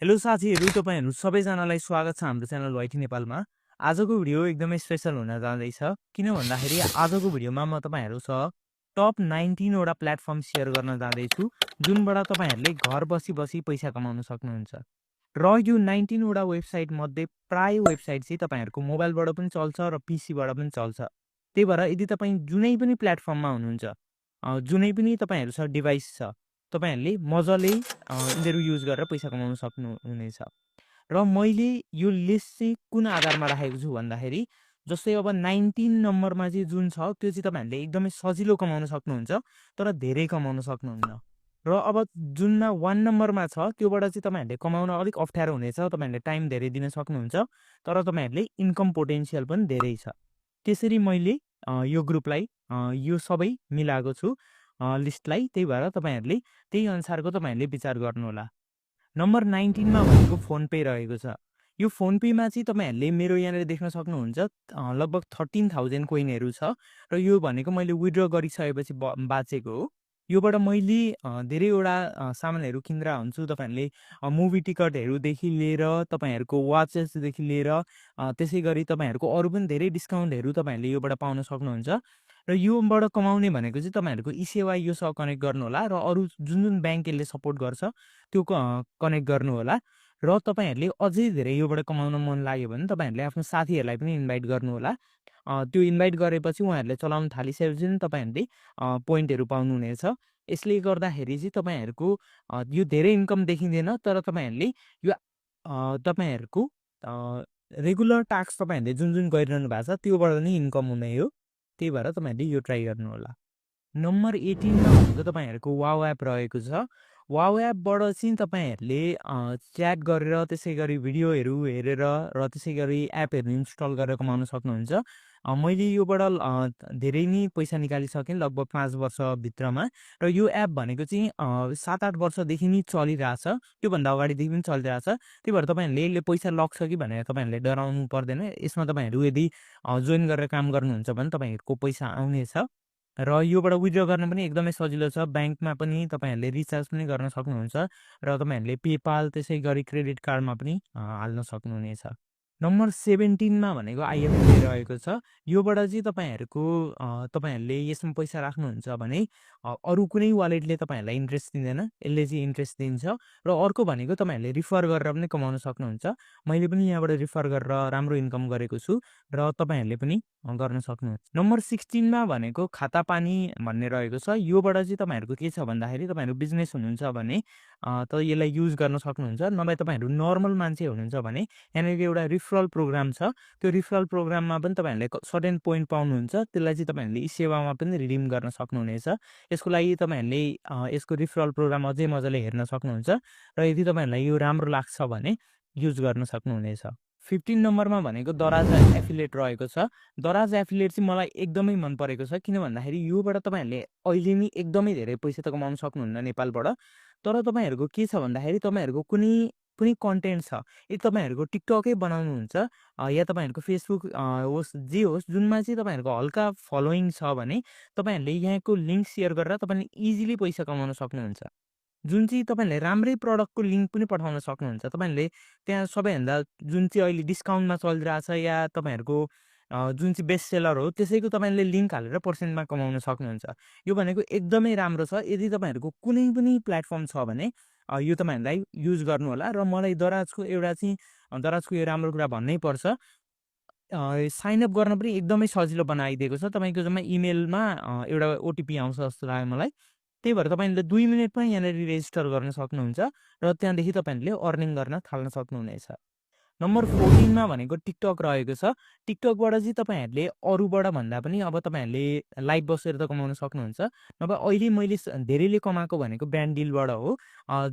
Hello साथीहरू, तपाईहरु सबैजनालाई स्वागत छ हाम्रो च्यानल वाइटी नेपालमा। आजको भिडियो एकदमै स्पेशल हुन जाँदैछ। किन भन्दाखेरि आजको भिडियोमा म तपाईहरुसँग टप 19 वटा प्लेटफर्म शेयर गर्न जाँदैछु, जुनबाट तपाईहरुले घर बसी पैसा कमाउन सक्नुहुन्छ। र यो 19 वटा वेबसाइट मध्ये प्राय वेबसाइट चाहिँ तपाईहरुको मोबाइलबाट पनि चल्छ र पीसीबाट पनि चल्छ। त्यही भएर यदि तपाई जुनै पनि प्लेटफर्ममा हुनुहुन्छ, जुनै पनि तपाईहरुसँग डिभाइस छ, तपाईहरुले मजाले यिनीहरु युज गरेर पैसा कमाउन सक्नुहुनेछ। र मैले यो लिस्ट चाहिँ कुन आधारमा राखेको छु भन्दाखेरि, जस्तै अब 19 नम्बरमा चाहिँ जुन छ त्यो चाहिँ तपाईहरुले एकदमै सजिलो कमाउन सक्नुहुन्छ, तर धेरै कमाउन सक्नुहुन्न। र अब जुनमा 1 नम्बरमा छ त्योबाट चाहिँ तपाईहरुले कमाउन अलिक अप्ठ्यारो हुनेछ, तपाईहरुले टाइम धेरै दिन सक्नुहुन्छ, तर तपाईहरुले इन्कम पोटेन्शियल पनि धेरै छ। त्यसरी मैले यो ग्रुपलाई यो सबै मिलाएको छु लिस्टलाई। त्यही भएर तपाईहरुले त्यही अनुसारको तपाईहरुले विचार गर्नुहोला। नम्बर 19 मा भनेको फोन पे रहेको छ। यो फोन पे मा चाहिँ तपाईहरुले मेरो यहाँनिर देख्न सक्नुहुन्छ लगभग 13,000 कोइनहरु छ र यो भनेको मैले विथड्र गरिसकेपछि बाँचेको हो। योबाट मैले धेरैवटा सामानहरु किन्दा हुन्छु। तपाईहरुले मुभी टिकटहरुदेखि लिएर तपाईहरुको वाचेसदेखि लिएर त्यसैगरी तपाईहरुको अरु पनि धेरै डिस्काउन्टहरु तपाईहरुले योबाट पाउन सक्नुहुन्छ। र योबाट कमाउने भनेको चाहिँ तपाईहरुको ई-सेवा योसँग कनेक्ट गर्नु होला र अरु जुन ब्याङ्क यसले सपोर्ट गर्छ त्यो कनेक्ट गर्नु होला। र तपाईहरुले अझै धेरै योबाट कमाउन मन लाग्यो भने तपाईहरुले आफ्नो साथीहरुलाई पनि इन्भाइट गर्नु होला। त्यो इन्भाइट गरेपछि उहाँहरुले चलाउन थालिसकेपछि तपाईहरुले पोइन्टहरु पाउनु हुनेछ। यसले गर्दाखेरि चाहिँ तपाईहरुको यो धेरै इन्कम देखिँदैन, तर तपाईहरुले यो तपाईहरुको रेगुलर टास्क तपाईहरुले जुन गरिरहनु भएको छ त्योबाट नै इन्कम हुने हो। त्यही भएर तपाईहरुले यो ट्राई गर्नु होला। नम्बर 18 मा भनेको तपाईहरुको वाउ एप रहेको छ। वाउ एपबाट चाहिँ तपाईहरुले च्याट गरेर, त्यसैगरी भिडियोहरु हेरेर र त्यसैगरी एपहरु इन्स्टल गरेर कमाउन सक्नुहुन्छ। मैले योबाट धेरै नै पैसा निकालिसकेँ लगभग 5 वर्ष भित्रमा। र यो एप भनेको चाहिँ 7-8 वर्षदेखि नै चलिरहेछ। त्योभन्दा अगाडिदेखि पनि चलिरहेछ। त्यही भएर तपाईहरुले यसले पैसा लग्छ कि भनेर तपाईहरुले डराउनु पर्दैन। यसमा तपाईहरु यदि जोइन गरेर काम गर्नुहुन्छ भने तपाईहरुको पैसा आउनेछ। र योबाट विथड्र गर्न पनि एकदमै सजिलो छ। ब्याङ्कमा पनि तपाईहरुले रिचार्ज पनि गर्न सक्नुहुन्छ र तपाईहरुले पेपाल त्यसैगरी क्रेडिट कार्डमा पनि हाल्न सक्नुहुनेछ। नम्बर 17 मा भनेको आइएमपी रहेको छ। योबाट चाहिँ तपाईहरुले यसमा पैसा राख्नुहुन्छ भने अरु कुनै वालेटले तपाईहरुलाई इन्ट्रेस्ट दिँदैन, यसले चाहिँ इन्ट्रेस्ट दिन्छ। र अर्को भनेको तपाईहरुले रिफर गरेर पनि कमाउन सक्नुहुन्छ। मैले पनि यहाँबाट रिफर गरेर राम्रो इन्कम गरेको छु र तपाईहरुले पनि गर्न सक्नुहुन्छ। नम्बर 16 मा भनेको खाता पानी भन्ने रहेको छ। योबाट चाहिँ तपाईहरुको के छ भन्दाखेरि तपाईहरु बिजनेस हुनुहुन्छ भने त यसलाई युज गर्न सक्नुहुन्छ। नभए तपाईहरु नर्मल मान्छे हुनुहुन्छ भने यहाँनिर एउटा रिफरल प्रोग्राम छ। त्यो रिफरल प्रोग्राममा पनि तपाईहरुले सर्टेन पोइन्ट पाउनुहुन्छ। त्यसलाई चाहिँ तपाईहरुले ई-सेवामा पनि रिडिम गर्न सक्नुहुनेछ। यसको लागि तपाईहरुले यसको रिफरल प्रोग्राम अझै मजाले हेर्न सक्नुहुन्छ र यदि तपाईहरुलाई यो राम्रो लाग्छ भने युज गर्न सक्नुहुनेछ। 15 नम्बरमा भनेको दराज एफिलिएट रहेको छ। दराज एफिलिएट चाहिँ मलाई एकदमै मन परेको छ। किन भन्दाखेरि योबाट तपाईहरुले अहिले नि एकदमै धेरै पैसा त कमाउन सक्नुहुन्न नेपालबाट। तर तपाईहरुको के छ भन्दाखेरि तपाईहरुको कुनै पनि कन्टेन्ट छ, यदि तपाईहरुको टिकटकै बनाउनुहुन्छ या तपाईहरुको फेसबुक होस् जे होस्, जुनमा चाहिँ तपाईहरुको हल्का फलोइङ छ भने तपाईहरुले यहाँको लिंक शेयर गरेर तपाईले इजिली पैसा कमाउन सक्नुहुन्छ। जुन चाहिँ तपाईले राम्रै प्रडक्टको लिंक पनि पठाउन सक्नुहुन्छ। तपाईले त्यहाँ सबैभन्दा जुन चाहिँ अहिले डिस्काउन्टमा चलिरहेछ या तपाईहरुको जुन चाहिँ बेस्ट सेलर हो त्यसैको तपाईले लिंक हालेर पर्सेन्टमा कमाउन सक्नुहुन्छ। यो भनेको एकदमै राम्रो छ। यदि तपाईहरुको कुनै पनि प्लेटफर्म छ भने यो तपाईहरुलाई युज गर्नु होला। र मलाई दराजको यो राम्रो कुरा भन्नै पर्छ। साइन अप गर्न पनि एकदमै सजिलो बनाइदिएको छ। तपाईको जम्मा इमेलमा एउटा ओटीपी आउँछ जस्तो लाग्यो मलाई। त्यही भएर तपाईले 2 मिनेटमा यहाँनिर रेजिस्टर गर्न सक्नुहुन्छ र त्यहाँदेखि तपाईले अर्निङ गर्न थाल्न सक्नुहुनेछ। नम्बर 14 मा भनेको टिकटक रहेको छ। टिकटकबाट चाहिँ तपाईहरुले अरुबाट भन्दा पनि अब तपाईहरुले लाइभ बसेर त कमाउन सक्नुहुन्छ। नभए अहिले मैले धेरैले कमाएको भनेको ब्रान्ड डिलबाट हो।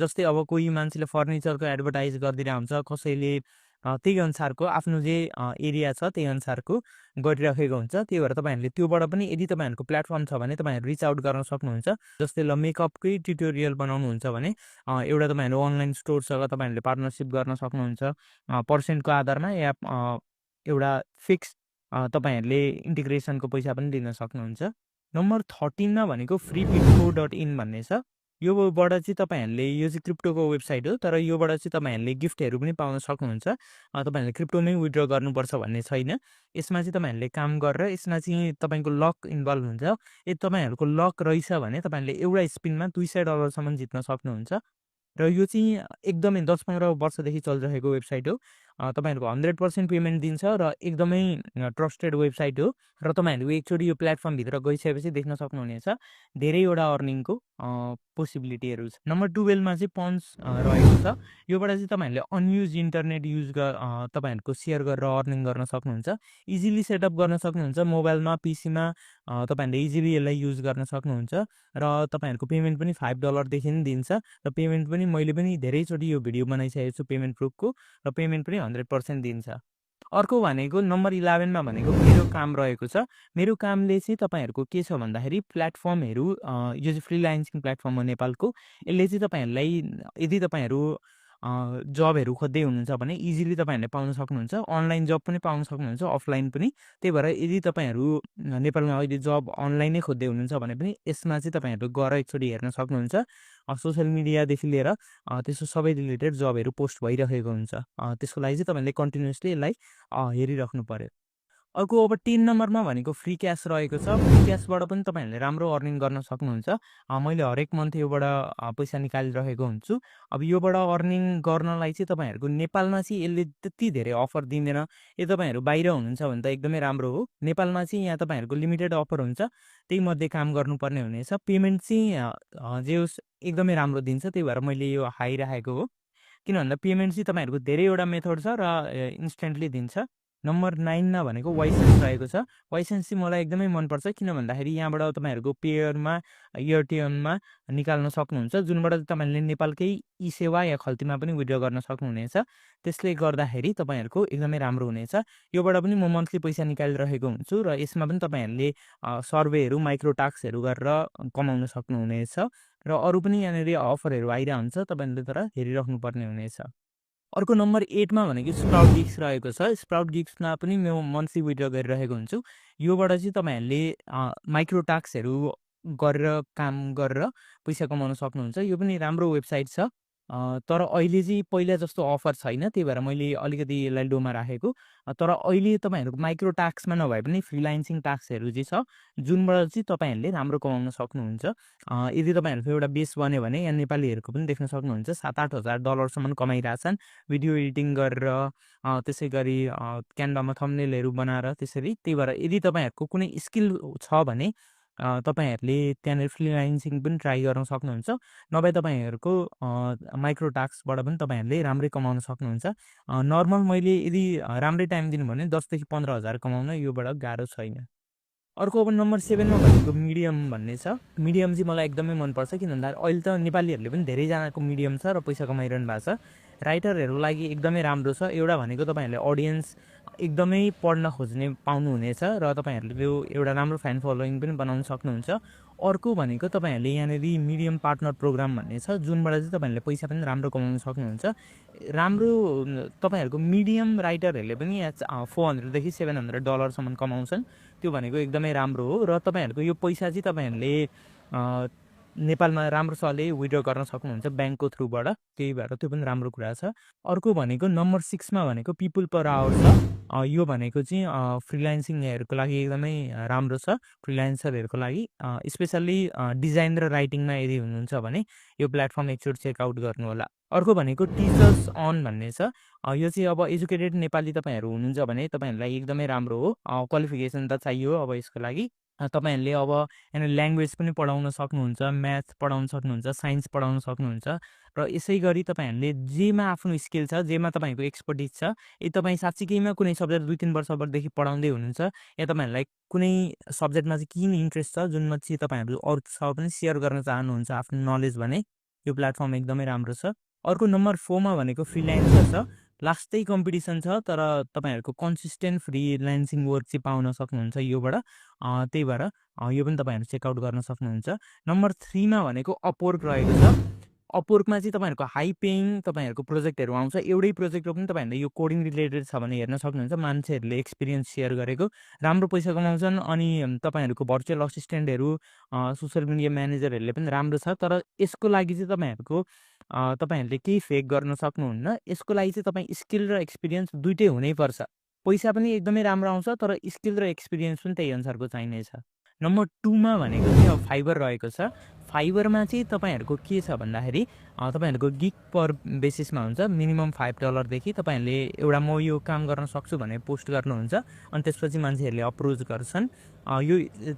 जस्तै अब कोही मान्छेले फर्निचरको एडभर्टाइज गरिदिरा हुन्छ, कसैले त्यही अनुसारको आफ्नो जे एरिया छ त्यही अनुसारको गरिराखेको हुन्छ। त्यही भएर तपाईहरुले त्योबाट पनि यदि तपाईहरुको प्लेटफर्म छ भने तपाईहरु रिच आउट गर्न सक्नुहुन्छ। जस्तै ल मेकअपकै ट्युटोरियल बनाउनुहुन्छ भने एउटा तपाईहरु अनलाइन स्टोरसँग तपाईहरुले पार्टनरशिप गर्न सक्नुहुन्छ। पर्सेन्टको आधारमा या एउटा फिक्स तपाईहरुले इन्टिग्रेसनको पैसा पनि दिन सक्नुहुन्छ। नम्बर 13 मा भनेको freepiko.in भन्ने छ। योबाट चाहिँ तपाईँहरूले यो चाहिँ क्रिप्टोको वेबसाइट हो, तर योबाट चाहिँ तपाईँहरूले गिफ्टहरू पनि पाउन सक्नुहुन्छ। तपाईँहरूले क्रिप्टोमै विथड्र गर्नुपर्छ भन्ने छैन। यसमा चाहिँ तपाईँहरूले काम गरेर यसमा चाहिँ तपाईँको लक इन्भल्भ हुन्छ। यदि तपाईँहरूको लक रहेछ भने तपाईँहरूले एउटा स्पिनमा $200 जित्न सक्नुहुन्छ। र यो चाहिँ एकदमै 10-15 वर्षदेखि चलिरहेको वेबसाइट हो। तपाईँहरूको 100% पेमेन्ट दिन्छ र एकदमै ट्रस्टेड वेबसाइट हो र तपाईँहरू एकचोटि यो प्लेटफर्मभित्र गइसकेपछि देख्न सक्नुहुनेछ धेरैवटा अर्निङको पोसिबिलिटीहरू छ। नम्बर 12 मा चाहिँ पन्च रहेको छ। योबाट चाहिँ तपाईँहरूले अनयुज इन्टरनेट युज तपाईँहरूको सेयर गरेर अर्निङ गर्न सक्नुहुन्छ। इजिली सेटअप गर्न सक्नुहुन्छ मोबाइलमा, पिसीमा तपाईँहरूले इजिली यसलाई युज गर्न सक्नुहुन्छ र तपाईँहरूको पेमेन्ट पनि $5 देखि नि दिन्छ र पेमेन्ट पनि मैले पनि धेरैचोटि यो भिडियो बनाइसकेको छु पेमेन्ट प्रुफको र पेमेन्ट पनि 100% दिन्छ। अर्को भनेको नम्बर 11 मा भनेको मेरो काम रहेको छ। मेरो कामले चाहिँ तपाईँहरूको के छ भन्दाखेरि प्लेटफर्महरू यो चाहिँ फ्रिलान्सिङ प्लेटफर्म हो नेपालको। यसले चाहिँ तपाईँहरूलाई यदि तपाईँहरू जबहरू खोज्दै हुनुहुन्छ भने इजिली तपाईँहरूले पाउन सक्नुहुन्छ। अनलाइन जब पनि पाउन सक्नुहुन्छ, अफलाइन पनि। त्यही भएर यदि तपाईँहरू नेपालमा अहिले जब अनलाइनै खोज्दै हुनुहुन्छ भने पनि यसमा चाहिँ तपाईँहरू गएर एकचोटि हेर्न सक्नुहुन्छ। सोसियल मिडियादेखि लिएर त्यसको सबै रिलेटेड जबहरू पोस्ट भइरहेको हुन्छ। त्यसको लागि चाहिँ तपाईँले कन्टिन्युसली यसलाई हेरिराख्नु पर्यो। अर्को अब 10 नम्बरमा भनेको फ्री क्यास रहेको छ। फ्री क्यासबाट पनि तपाईँहरूले राम्रो अर्निङ गर्न सक्नुहुन्छ। मैले हरेक मन्थ योबाट पैसा निकालिरहेको हुन्छु। अब योबाट अर्निङ गर्नलाई चाहिँ तपाईँहरूको नेपालमा चाहिँ यसले त्यति धेरै अफर दिँदैन। यदि तपाईँहरू बाहिर हुनुहुन्छ भने त एकदमै राम्रो हो। नेपालमा चाहिँ यहाँ तपाईँहरूको लिमिटेड अफर हुन्छ, त्यही मध्ये काम गर्नुपर्ने हुनेछ। पेमेन्ट चाहिँ जे होस् एकदमै राम्रो दिन्छ, त्यही भएर मैले यो हाई राखेको हो। किन भन्दा पेमेन्ट चाहिँ तपाईँहरूको धेरैवटा मेथड छ र इन्स्टेन्टली दिन्छ। नम्बर 9 मा भनेको वाइसेन्स रहेको छ। वाइसेन्स चाहिँ मलाई एकदमै मनपर्छ, किन भन्दाखेरि यहाँबाट तपाईँहरूको पेयरमा, एयरटेलमा निकाल्न सक्नुहुन्छ, जुनबाट तपाईँहरूले नेपालकै ई सेवा या खल्तीमा पनि विथड्र गर्न सक्नुहुनेछ। त्यसले गर्दाखेरि तपाईँहरूको एकदमै राम्रो हुनेछ। योबाट पनि म मन्थली पैसा निकालिरहेको हुन्छु र यसमा पनि तपाईँहरूले सर्वेहरू, माइक्रो टास्कहरू गरेर कमाउन सक्नुहुनेछ र अरू पनि यहाँनिर अफरहरू आइरहन्छ, तपाईँहरूले तर हेरिराख्नुपर्ने हुनेछ। अर्को नम्बर 8 मा भनेको स्प्राउट गिग्स रहेको छ। स्प्राउट गिग्समा पनि म मन्थली विथड्र गरिरहेको हुन्छु। योबाट चाहिँ तपाईँहरूले माइक्रो टास्कहरू गरेर काम गरेर पैसा कमाउन सक्नुहुन्छ। यो पनि राम्रो वेबसाइट छ, तर अहिले चाहिँ पहिला जस्तो अफर छैन, त्यही भएर मैले अलिकति यसलाई लोमा राखेको। तर अहिले तपाईँहरूको माइक्रो टास्कमा नभए पनि फ्रिलान्सिङ टास्कहरू चाहिँ छ, जुनबाट चाहिँ तपाईँहरूले राम्रो कमाउन सक्नुहुन्छ। यदि तपाईँहरूको एउटा बेस बन्यो भने यहाँ नेपालीहरूको पनि देख्न सक्नुहुन्छ $7-8 हजारसम्म कमाइरहेछन् भिडियो एडिटिङ गरेर, त्यसै गरी क्यानभामा थम्बनेलहरू बनाएर त्यसरी। त्यही भएर यदि तपाईँहरूको कुनै स्किल छ भने तपाईँहरूले त्यहाँनिर फ्रिलान्सिङ पनि ट्राई गर्न सक्नुहुन्छ। नभए तपाईँहरूको माइक्रो टास्कबाट पनि तपाईँहरूले राम्रै कमाउन सक्नुहुन्छ। नर्मल मैले यदि राम्रै टाइम दिनु भने 10 देखि 15 हजार कमाउन योबाट गाह्रो छैन। अर्को अब नम्बर 7 मा भनेको मिडियम भन्ने छ। मिडियम चाहिँ मलाई एकदमै मनपर्छ, किन भन्दा अहिले त नेपालीहरूले पनि धेरैजनाको मिडियम छ र पैसा कमाइरहनु भएको छ। राइटरहरूको लागि एकदमै राम्रो छ। एउटा भनेको तपाईँहरूले अडियन्स एकदमै पढ्न खोज्ने पाउनुहुनेछ र तपाईँहरूले यो एउटा राम्रो फ्यान फलोइङ पनि बनाउन सक्नुहुन्छ। अर्को भनेको तपाईँहरूले यहाँनिर मिडियम पार्टनर प्रोग्राम भन्ने छ, जुनबाट चाहिँ तपाईँहरूले पैसा पनि राम्रो कमाउन सक्नुहुन्छ। राम्रो तपाईँहरूको मिडियम राइटरहरूले पनि यहाँ $400 देखि $700 कमाउँछन्। त्यो भनेको एकदमै राम्रो हो र तपाईँहरूको यो पैसा चाहिँ तपाईँहरूले नेपालमा राम्रोसँगले विथड्र गर्न सक्नुहुन्छ ब्याङ्कको थ्रुबाट, त्यही भएर त्यो पनि राम्रो कुरा छ। अर्को भनेको नम्बर 6 मा भनेको पिपुल पर आवर छ। यो भनेको चाहिँ फ्रिलान्सिङहरूको लागि एकदमै राम्रो छ, फ्रिलान्सरहरूको लागि स्पेसल्ली डिजाइन र राइटिङमा यदि हुनुहुन्छ भने यो प्लेटफर्म एकचोटि चेकआउट गर्नु होला। अर्को भनेको टिचर्स अन भन्ने छ। यो चाहिँ अब एजुकेटेड नेपाली तपाईँहरू हुनुहुन्छ भने तपाईँहरूलाई एकदमै राम्रो हो। क्वालिफिकेसन त चाहियो अब यसको लागि। तपाईँहरूले अब यहाँनिर ल्याङ्ग्वेज पनि पढाउन सक्नुहुन्छ, म्याथ पढाउन सक्नुहुन्छ, साइन्स पढाउन सक्नुहुन्छ र यसै गरी तपाईँहरूले जेमा आफ्नो स्किल छ, जेमा तपाईँको एक्सपर्टिज छ, यदि तपाईँ साँच्चीकैमा कुनै सब्जेक्ट 2-3 वर्षदेखि पढाउँदै हुनुहुन्छ या तपाईँहरूलाई कुनै सब्जेक्टमा चाहिँ किन इन्ट्रेस्ट छ, जुनमा चाहिँ तपाईँहरू अरूसँग पनि सेयर गर्न चाहनुहुन्छ आफ्नो नलेज भने यो प्लेटफर्म एकदमै राम्रो छ। अर्को नम्बर 4 मा भनेको फ्रिलान्सर छ। लास्टै कम्पिटिसन छ, तर तपाईँहरूको कन्सिस्टेन्ट फ्रिलान्सिङ वर्क चाहिँ पाउन सक्नुहुन्छ योबाट। त्यही भएर यो पनि तपाईँहरू चेकआउट गर्न सक्नुहुन्छ। नम्बर 3 मा भनेको अपवर्क रहेको छ। अपवर्कमा चाहिँ तपाईँहरूको हाई पेइङ तपाईँहरूको प्रोजेक्टहरू आउँछ। एउटै प्रोजेक्टको पनि तपाईँहरूले यो कोडिङ रिलेटेड छ भने हेर्न सक्नुहुन्छ। मान्छेहरूले एक्सपिरियन्स सेयर गरेको राम्रो पैसा कमाउँछन्। अनि तपाईँहरूको भर्चुअल असिस्टेन्टहरू सोसियल मिडिया म्यानेजरहरूले पनि राम्रो छ। तर यसको लागि चाहिँ तपाईँहरूले केही फेक गर्न सक्नुहुन्न। यसको लागि चाहिँ तपाईँ स्किल र एक्सपिरियन्स दुइटै हुनैपर्छ। पैसा पनि एकदमै राम्रो आउँछ, तर स्किल र एक्सपिरियन्स पनि त्यही अनुसारको चाहिनेछ। नम्बर 2 मा भनेको चाहिँ अब फाइबर रहेको छ। फाइबरमा चाहिँ तपाईँहरूको के छ भन्दाखेरि तपाईँहरूको गिग पर बेसिसमा हुन्छ। मिनिमम $5 देखि तपाईँहरूले एउटा म यो काम गर्न सक्छु भनेर पोस्ट गर्नुहुन्छ, अनि त्यसपछि मान्छेहरूले अप्रोच गर्छन्। यो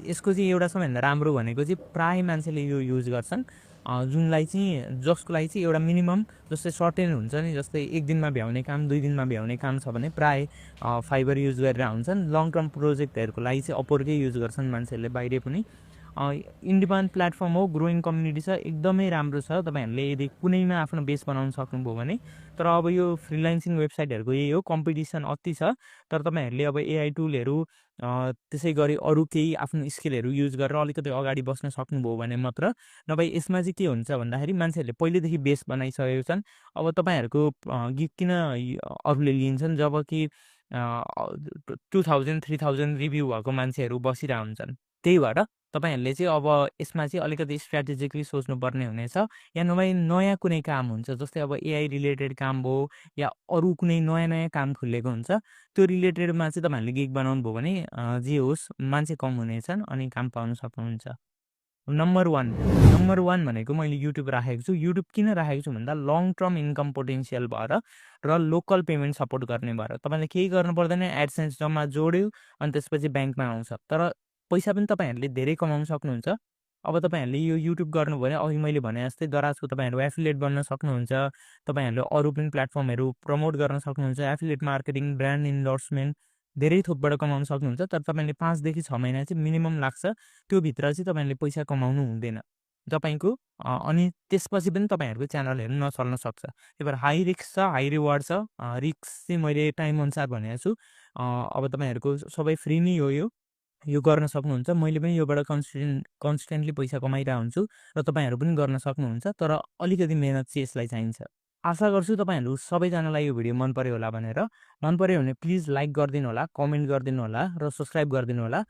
यसको चाहिँ एउटा सबैभन्दा राम्रो भनेको चाहिँ प्राय मान्छेले यो युज गर्छन्, जसको लागि चाहिँ एउटा मिनिमम जस्तै सर्टेन हुन्छ नि, जस्तै 1 दिनमा भ्याउने काम 2 दिनमा भ्याउने काम छ भने प्राय फाइबर युज गरेर हुन्छन्। लङ टर्म प्रोजेक्टहरूको लागि चाहिँ अपवर्कै युज गर्छन् मान्छेहरूले बाहिरै पनि। इन्डिपेन्डेन्ट प्लेटफर्म हो, ग्रोइङ कम्युनिटी छ, एकदमै राम्रो छ। तपाईँहरूले यदि कुनैमा आफ्नो बेस बनाउन सक्नुभयो भने। तर अब यो फ्रिलान्सिङ वेबसाइटहरूको यही हो, कम्पिटिसन अति छ। तर तपाईँहरूले अब एआई टुलहरू त्यसै गरी अरू केही आफ्नो स्किलहरू युज गरेर अलिकति अगाडि बस्न सक्नुभयो भने मात्र। नभए यसमा चाहिँ के हुन्छ भन्दाखेरि मान्छेहरूले पहिलेदेखि बेस बनाइसकेको छन्। अब तपाईँहरूको गिग किन अरूले लिन्छन्, जब कि 2000 3000 रिभ्यू भएको मान्छेहरू बसिरहेको हुन्छन्। त्यही भएर तपाईँहरूले चाहिँ अब यसमा चाहिँ अलिकति स्ट्राटेजिकली सोच्नुपर्ने हुनेछ। या नभए नयाँ कुनै काम हुन्छ, जस्तै अब एआई रिलेटेड काम भयो या अरू कुनै नयाँ काम खुलेको हुन्छ, त्यो रिलेटेडमा चाहिँ तपाईँहरूले गिग बनाउनु भयो भने जे होस् मान्छे कम हुनेछन् अनि काम पाउन सक्नुहुन्छ। नम्बर 1 भनेको मैले युट्युब राखेको छु। युट्युब किन राखेको छु भन्दा लङ टर्म इन्कम पोटेन्सियल भएर र लोकल पेमेन्ट सपोर्ट गर्ने भएर। तपाईँले केही गर्नु पर्दैन, एडसेन्स जम्मा जोड्यो अनि त्यसपछि ब्याङ्कमा आउँछ। तर पैसा पनि तपाईँहरूले धेरै कमाउन सक्नुहुन्छ। अब तपाईँहरूले यो युट्युब गर्नुभयो भने अघि मैले भने जस्तै दराजको तपाईँहरू एफिलिएट बन्न सक्नुहुन्छ। तपाईँहरूले अरू पनि प्लेटफर्महरू प्रमोट गर्न सक्नुहुन्छ। एफिलिएट मार्केटिङ, ब्रान्ड इन्डोर्समेन्ट धेरै थोकबाट कमाउन सक्नुहुन्छ। तर तपाईँले 5 देखि 6 महिना चाहिँ मिनिमम लाग्छ। त्योभित्र चाहिँ तपाईँले पैसा कमाउनु हुँदैन तपाईँको। अनि त्यसपछि पनि तपाईँहरूको च्यानलहरू नचल्न सक्छ। त्यही भएर हाई रिस्क छ, हाई रिवार्ड छ। रिस्क चाहिँ मैले टाइम अनुसार भनेको छु। अब तपाईँहरूको सबै फ्री नै हो, यो गर्न सक्नुहुन्छ। मैले पनि योबाट कन्सिस्टेन्टली पैसा कमाइरहेको हुन्छु र तपाईँहरू पनि गर्न सक्नुहुन्छ। तर अलिकति मेहनत चाहिँ यसलाई चाहिन्छ। आशा गर्छु तपाईँहरू सबैजनालाई यो भिडियो मन पर्यो होला भनेर। मन पर्यो भने प्लिज लाइक गरिदिनु होला, कमेन्ट गरिदिनु होला र सब्सक्राइब गरिदिनु होला।